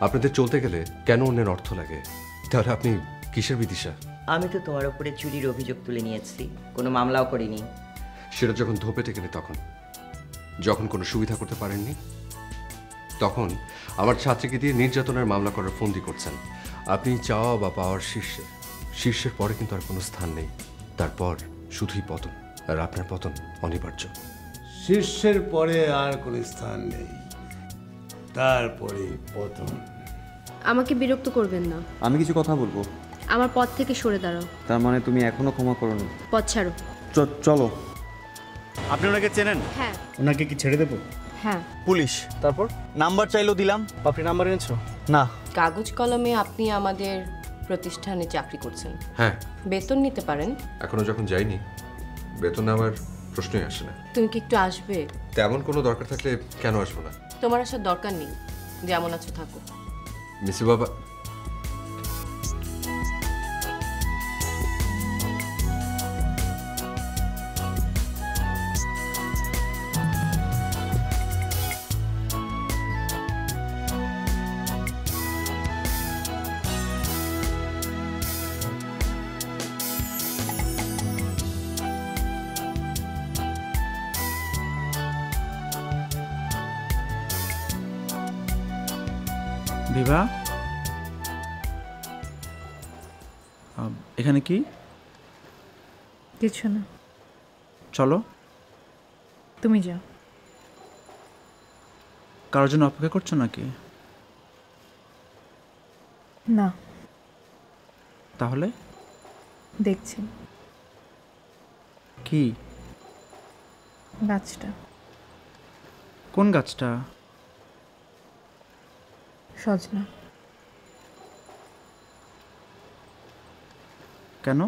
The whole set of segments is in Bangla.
আপনাদের চলতে গেলে কেন অন্যের অর্থ লাগে? তাহলে আপনি কিসের বিদিশা? আমি তো তোমার উপরে চুরির অভিযোগ তুলে নিয়েছি, কোনো মামলাও করিনি। সেটা যখন ধোপে টেকেনি, যখন কোনো সুবিধা করতে পারেননি, তখন আমার ছাত্রীকে দিয়ে নির্যাতনের মামলা করার ফন্দি করছেন। আপনি চাওয়া বা পাওয়ার শীর্ষের পরে কিন্তু আর কোনো স্থান নেই। তারপর শুধুই পতন, আর আপনার পতন অনিবার্য। শীর্ষের পরে আর কোনো স্থান নেই, তারপরে পতন। আমাকে বিরক্ত করবেন না। আমি কিছু কথা বলবো। আমার পথ থেকে সরে দাঁড়াও। তার মানে তুমি এখনো ক্ষমা করোনি? পথ ছাড়ো। চলো। আপনি ওনাকে চেনেন? হ্যাঁ। ওনাকে কি ছেড়ে দেবো? হ্যাঁ। পুলিশ, তারপর নাম্বার চাইলো দিলাম। আপনি নাম্বার এনেছো? না। কাগজ কলমে আপনি আমাদের প্রতিষ্ঠানে চাকরি করছেন। হ্যাঁ। বেতন নিতে পারেন? এখনো যখন যাইনি, বেতন আমার প্রশ্নই আসে না। তুমি কি একটু আসবে? তেমন কোনো দরকার থাকলে কেন আসবো না? তোমার আসার দরকার নেই, যেমন আছো থাকো। মিসি বাবা, বিভা, এখানে কি? কিছু না, চলো। তুমি যাও। কারোর জন্য অপেক্ষা করছো নাকি? না। তাহলে দেখছি। কি? গাছটা। কোন গাছটা? সজনা। কেন?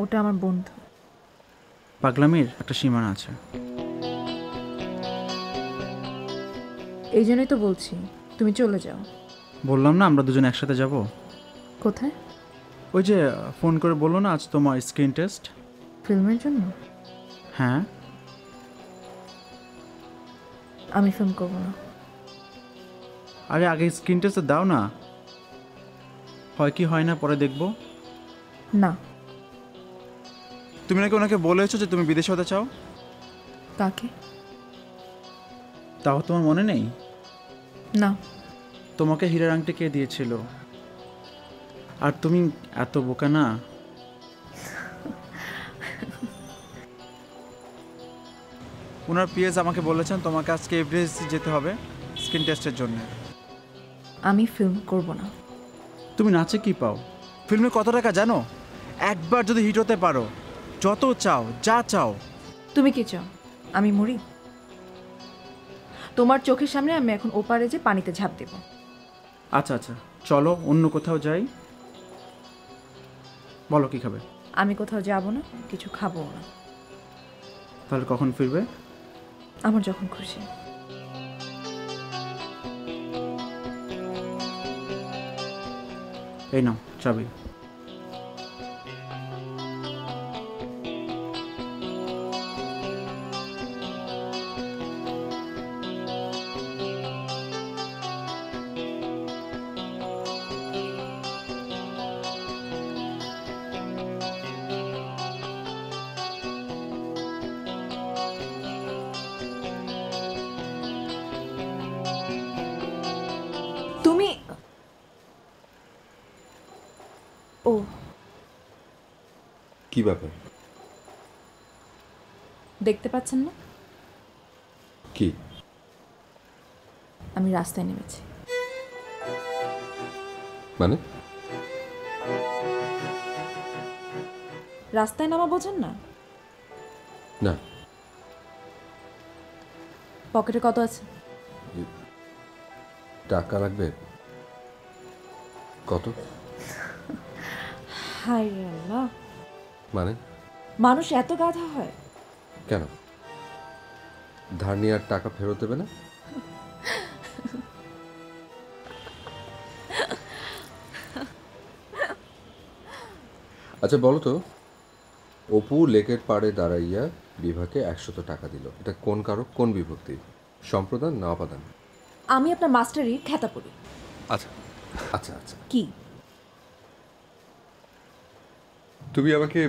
ওটা আমার বন্ধু। পাগলামির একটা সীমানা আছে। এই জন্যই তো বলছি তুমি চলে যাও। বললাম না আমরা দুজন একসাথে যাব। কোথায়? ওই যে ফোন করে বললো না আজ তোমার স্ক্রিন টেস্ট। ফিল্মের জন্য? হ্যাঁ। আমি ফিল্ম করবো না। আরে আগে স্ক্রিন টেস্ট দাও না, হয় কি হয় না পরে দেখবো। না। তুমি নাকি ওনাকে বলেছো যে তুমি বিদেশে হতে চাও? কাকে? তাও তোমার মনে নেই? না। তোমাকে হীরার আংটি কে দিয়েছিল? আর তুমি এত বোকা না। ওনার পিএস আমাকে বলেছেন তোমাকে আজকে এভারেস্ট যেতে হবে স্ক্রিন টেস্টের জন্য। আমি ফিল্ম করব না। তুমি নাচে কি পাও? ফিল্মে কত টাকা জানো? একবার যদি হিট হতে পারো যত চাও যা চাও। তুমি কি চাও আমি মরি? তোমার চোখের সামনে আমি এখন ওপারে যে পানিতে ঝাঁপ দেব। আচ্ছা আচ্ছা চলো অন্য কোথাও যাই। বলো কি খাবে? আমি কোথাও যাব না, কিছু খাবো না। তাহলে কখন ফিরবে? আমার যখন খুশি। এই নাও চাবি। তুমি ও কি ব্যাপার? দেখতে পাচ্ছেন না কি? আমি রাস্তায় নেমেছি। মানে? রাস্তায় নামা বোঝেন না? না। পকেটে কত আছে? টাকা লাগবে? কত? হায় রে আল্লাহ, মানে? মানুষ এত গাধা হয় কেন? ধার নিয়ে আর টাকা ফেরত দেবে না? আচ্ছা বলো তো, অপু লেকের পাড়ে দাঁড়াইয়া বিভাকে 100 টাকা দিল, এটা কোন কারক, কোন বিভক্তি? সম্প্রদান না অপাদান? আমি আপনার মাস্টারির খেতা পড়ি। আচ্ছা আচ্ছা আচ্ছা, কি? তুমি আমাকে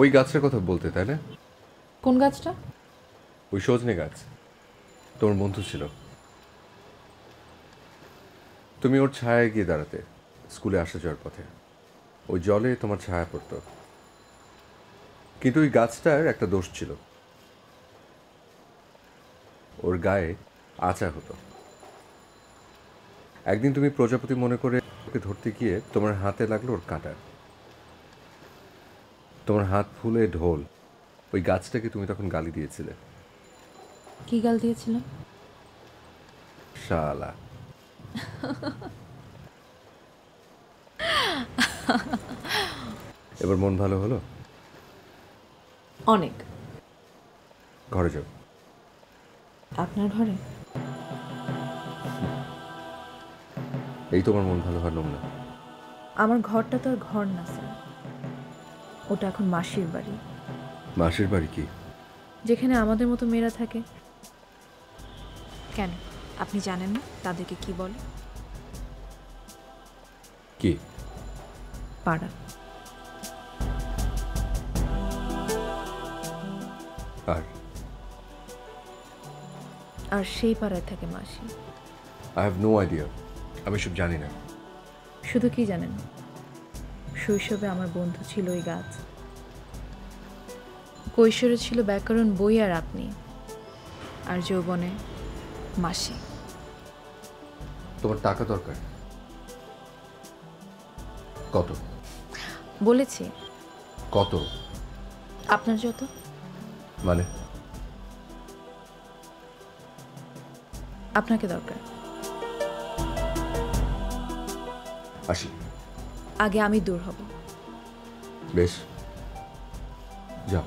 ওই গাছটার কথা বলতে, তাই না? কোন গাছটা? ওই সজনে গাছ, তোমার বন্ধু ছিল। তুমি ওর ছায়ায় গিয়ে দাঁড়াতে স্কুলে আসা যাওয়ার পথে। ওই জলে তোমার ছায়া পড়তো, কিন্তু ওই গাছটার একটা দোষ ছিল, ওর গায়ে আঁচা হতো। একদিন তুমি প্রজাপতি মনে করে ওকে ধরতে গিয়ে তোমার হাতে লাগলো ওর কাঁটা। তোমার হাত ফুলে ঢোল। ওই গাছটাকে তুমি তখন গালি দিয়েছিলে। কি গাল দিয়েছিলাম? শালা। এবার মন ভালো হলো? অনেক। ঘরে যাও। আপনার ঘরে? এই তোমার মন ভালো হওয়ার নমুনা। আমার ঘরটা তো আর ঘর না স্যার, ওটা এখন মাসির বাড়ি। মাসির বাড়ি কি? যেখানে আমাদের মতো মেয়েরা থাকে। কেন, আপনি জানেন না তাদেরকে কি বলে? কি? পাড়া। আর আর সেই পাড়ায় থাকে মাসি। আই হ্যাভ নো আইডিয়া, আমি সব জানি না। শুধু কি জানেন, শৈশবে আমার বন্ধু ছিল ওই গাছ, কৈশোরে ছিল ব্যাকরণ বই আর আপনি, আর যৌবনে মাসি। তোমার টাকা দরকার? কত? বলেছি কত? আপনার যত। মানে? আপনাকে দরকার। আসি। আগে আমি দূর হব। বেশ, যাও।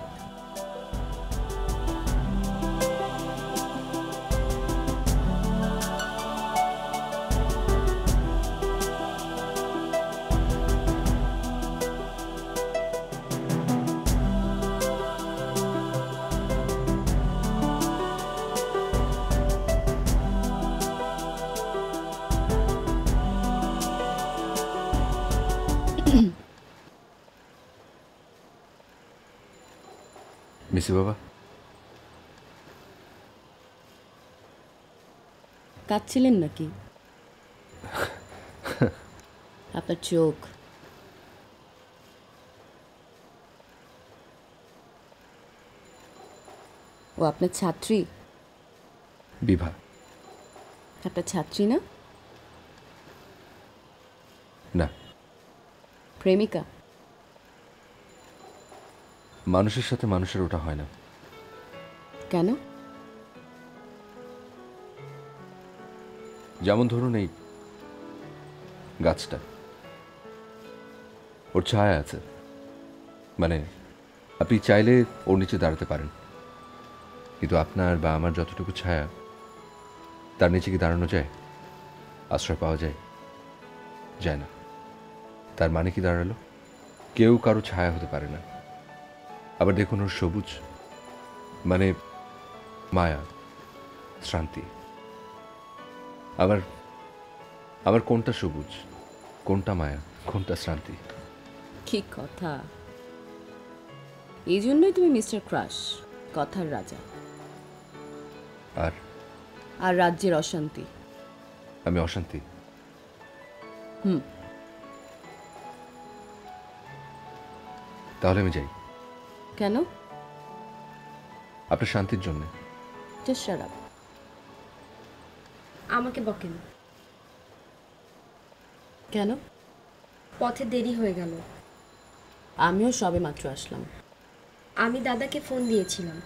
মিসি বাবা, কাঁদছিলেন নাকি? আপনার চোখ। ও আপনার ছাত্রী? বিভা। আপনার ছাত্রী না? না। প্রেমিকা? মানুষের সাথে মানুষের ওটা হয় না। কেন? যেমন ধরুন এই গাছটা, ওর ছায়া আছে, মানে আপনি চাইলে ওর নিচে দাঁড়াতে পারেন, কিন্তু আপনার বা আমার যতটুকু ছায়া, তার নিচে কি দাঁড়ানো যায়? আশ্রয় পাওয়া যায়? যায় না। তার মানে কি দাঁড়ালো? কেউ কারো ছায়া হতে পারে না। আবার দেখুন ওর সবুজ, মানে মায়া, শ্রান্তি। আবার আবার কোনটা সবুজ, কোনটা মায়া, কোনটা শ্রান্তি? কি কথা! এই জন্যই তুমি মিস্টার ক্রাশ, কথার রাজা। আর আর রাজ্যের অশান্তি। আমি অশান্তি? তাহলে আমি যাই। কেন? আপনার শান্তির জন্য। Just shut up. আমাকে বকেন। কেন? পথে দেরি হয়ে গেল। আমিও সবে মাত্র আসলাম। আমি দাদাকে ফোন দিয়েছিলাম।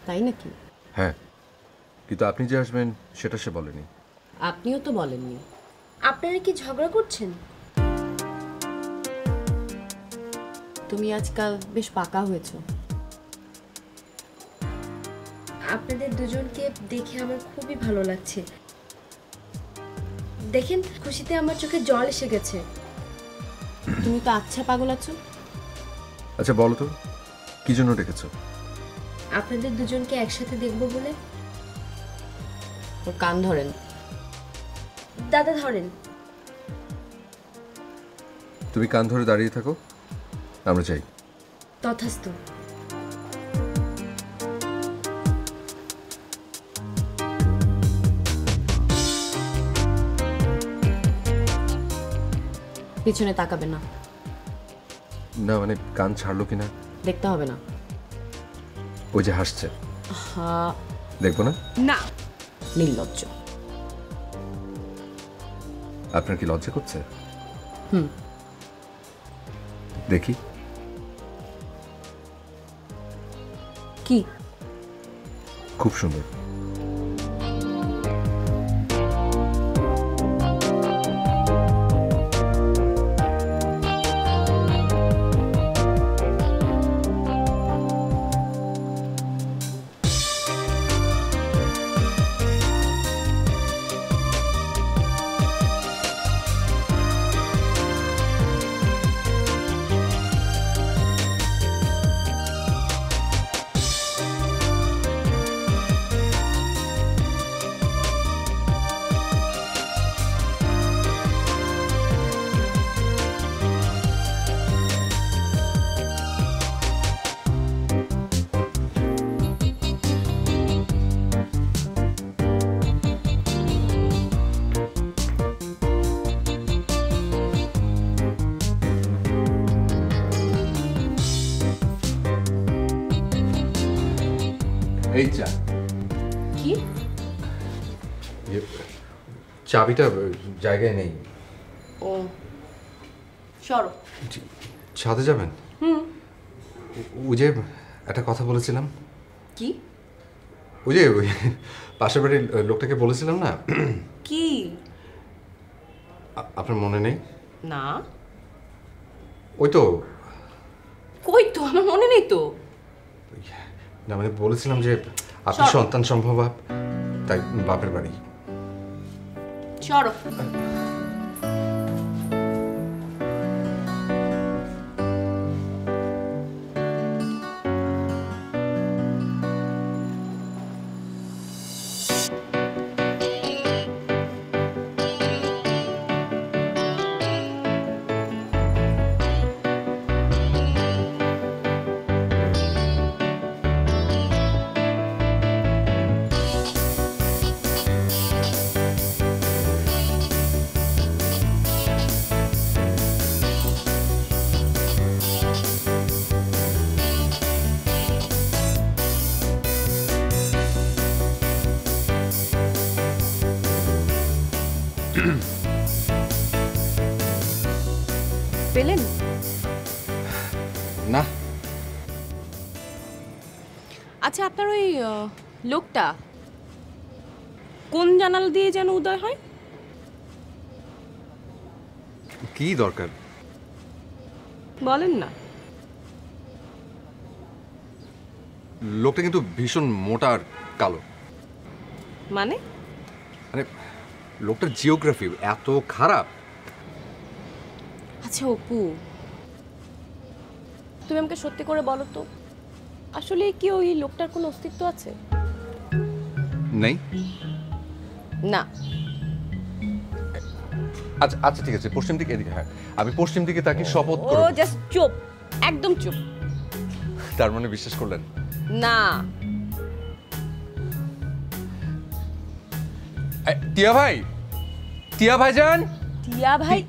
তাই নাকি? হ্যাঁ, কিন্তু আপনি যে আসবেন সেটা সে বলেনি। আপনিও তো বলেননি। আপনারা কি ঝগড়া করছেন? তুমি আজকাল বেশ পাকা হয়েছো। আপনাদের দুজনকে দেখে আমার খুবই ভালো লাগছে। দেখেন, খুশিতে আমার চোখে জল এসে গেছে। তুমি তো আচ্ছা পাগল আছো। আচ্ছা বলো তো, কি জন্য ডেকেছ? আপনাদের দুজনকে একসাথে দেখব বলে। ওর কান ধরেন। দাদা ধরেন। তুমি কান ধরে দাঁড়িয়ে থাকো, আমরা চাই। তথাস্তু। পিছনে তাকাবে না। না মানে কান ছাড়লো কিনা দেখতে হবে না। ওই যে হাসছে, হ্যাঁ। দেখবো না? না, নির্লজ্জ। আপনার কি লজ্জা করছে? হুম। দেখি। কি? খুব সুন্দর। এই চা। কি? চাবিটা জায়গায় নেই। ও, সরো। ছাদে যাবেন? ওই যে একটা কথা বলেছিলাম। কি? ওই যে ওই পাশের বাড়ির লোকটাকে বলেছিলাম না? কি? আপনার মনে নেই? না। ওই তো। কই তো, আমার মনে নেই তো। না মানে বলেছিলাম যে আপনি সন্তান সম্ভবা, তাই বাপের বাড়ি। সরো। পেলেন না। আচ্ছা, আপনার ওই লোকটা কোন জানালা দিয়ে যেন উদয় হয়? কি দরকার? বলেন না। লোকটা কিন্তু ভীষণ মোটা আর কালো। মানে মানে লোকটার জিওগ্রাফি এত খারাপ। আচ্ছা অপু, তুমি আমাকে সত্যি করে বলো তো, আসলে কি ওই লোকটার কোনো অস্তিত্ব আছে? নেই। না। আচ্ছা আচ্ছা ঠিক আছে, পশ্চিম দিকে এদিকে। হ্যাঁ, আমি পশ্চিম দিকে তাকে শপথ ও করব। জাস্ট চুপ, একদম চুপ। তার মানে বিশ্বাস করলেন না। টিয়া ভাই, টিয়া ভাইজান। টিয়া ভাই?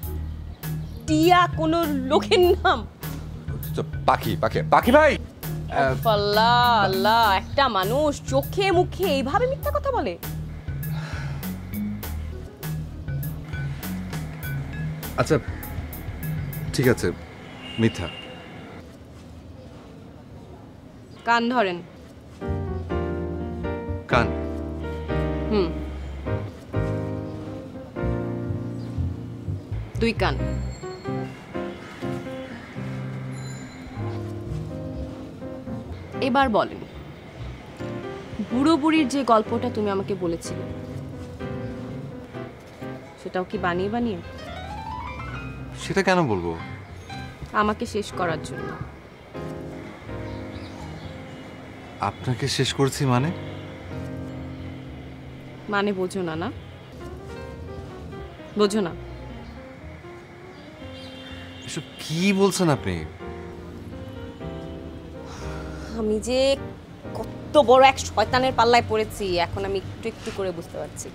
টিয়া কোনো লোকের নাম? পাখি পাখি পাখি ভাই। আল্লাহ আল্লাহ, একটা মানুষ চোখে মুখে এইভাবে মিথ্যা কথা বলে? আচ্ছা ঠিক আছে, মিথ্যা। কান ধরেন। কান? হুম, দুই কান। এবার বলেন, বুড়ো বুড়ির যে গল্পটা তুমি আমাকে বলেছিলে, সেটাও কি বানিয়ে বানিয়ে? সেটা কেন বলবো? আমাকে শেষ করার জন্য। আপনাকে শেষ করছি মানে? মানে বোঝো না? না বোঝো না? এসব কি বলছেন আপনি? আমি যে কত বড় এক শয়তানের পাল্লায় পড়েছি এখন আমি একটু একটু করে বুঝতে পারছি।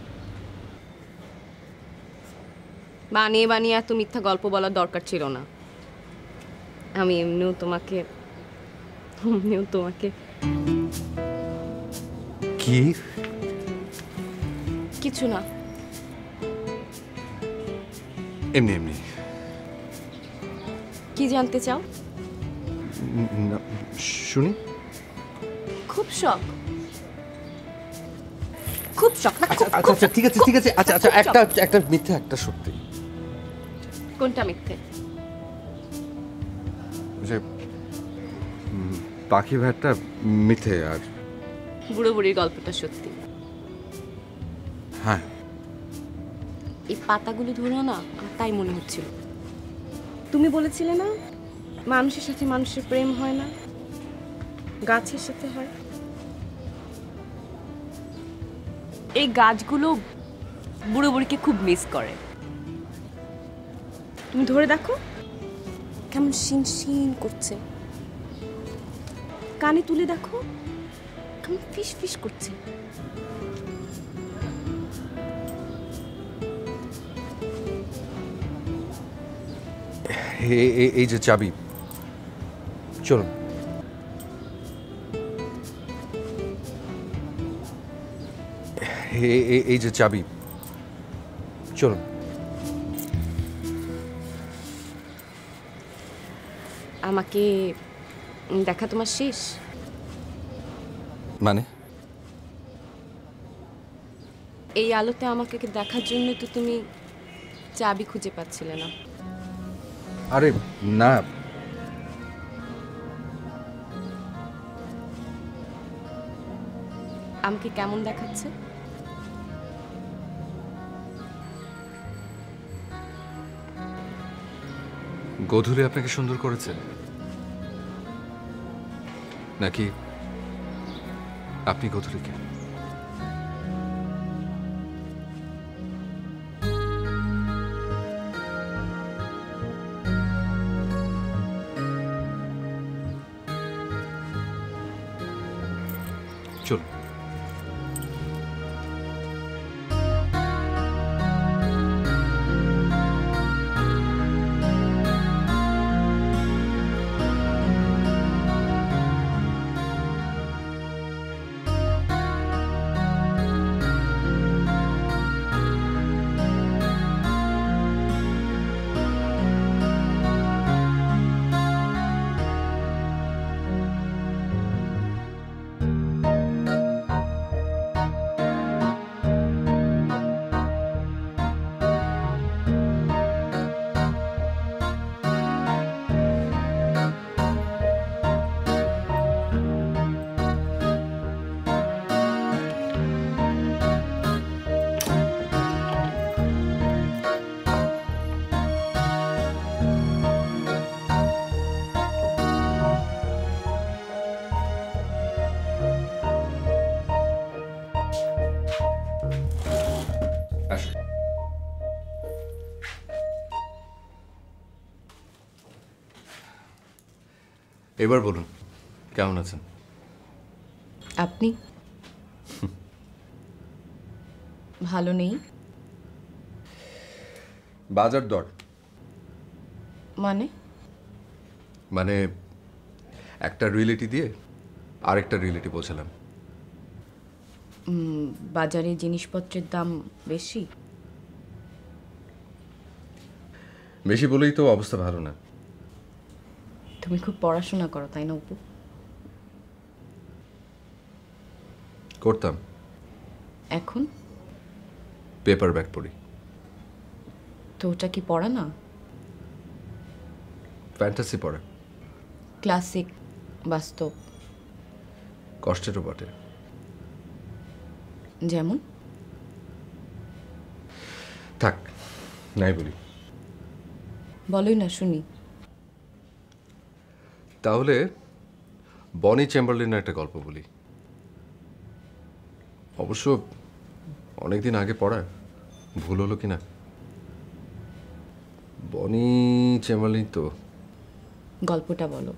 বানিয়ে বানিয়ে এত মিথ্যা গল্প বলার দরকার ছিল না। আমি এমনিও তোমাকে কি? কিছু না। এমনি এমনি। কি জানতে চাও? না, শুনি। খুব শখ, খুব শখ না? আচ্ছা আচ্ছা ঠিক আছে ঠিক আছে। আচ্ছা আচ্ছা একটা মিথ্যা একটা সত্যি। কোনটা মিথ্যে? যে পাখি ভাতটা মিথ্যে আর বুড়ো বুড়ির গল্পটা সত্যি। হ্যাঁ। এই পাতাগুলো ধরো না, আমার তাই মনে হচ্ছিল। তুমি বলেছিলে না মানুষের সাথে মানুষের প্রেম হয় না, গাছের সাথে হয়। এই গাছগুলো বুড়ো বুড়িকে খুব মিস করে। তুমি ধরে দেখো কেমন শিন করছে, কানে তুলে দেখো কেমন ফিস ফিস করছে। এই যে চাবি, চলুন। এই যে চাবি, চলুন। আমাকে দেখা তোমার শেষ? মানে? এই আলোতে আমাকে দেখার জন্য তো তুমি চাবি খুঁজে পাচ্ছিলে না। আরে না, আমাকে কেমন দেখাচ্ছে? গধূলি আপনাকে সুন্দর করেছে নাকি আপনি গধূলিকে? চলুন। এবার বলুন কেমন আছেন? আপনি ভালো নেই বাজার দর মানে একটা রিয়েলিটি দিয়ে আরেকটা রিয়েলিটি বোঝালাম। বাজারে জিনিসপত্রের দাম বেশি বেশি বলেই তো অবস্থা ভালো না। তুমি খুব পড়াশোনা করো তাই না অপু? করতাম, এখন পেপার ব্যাগ পড়ি। তো ওটা কি পড়া না? ফ্যান্টাসি পড়ে, ক্লাসিক, বাস্তব, কষ্টেরও বটে। যেমন থাক নাই বলি। বলোই না শুনি। তাহলে বনি চেম্বারলিনের একটা গল্প বলি। অবশ্য অনেকদিন আগে পড়া, ভুল হলো কি না। বনি চেমালি তো। গল্পটা বলো।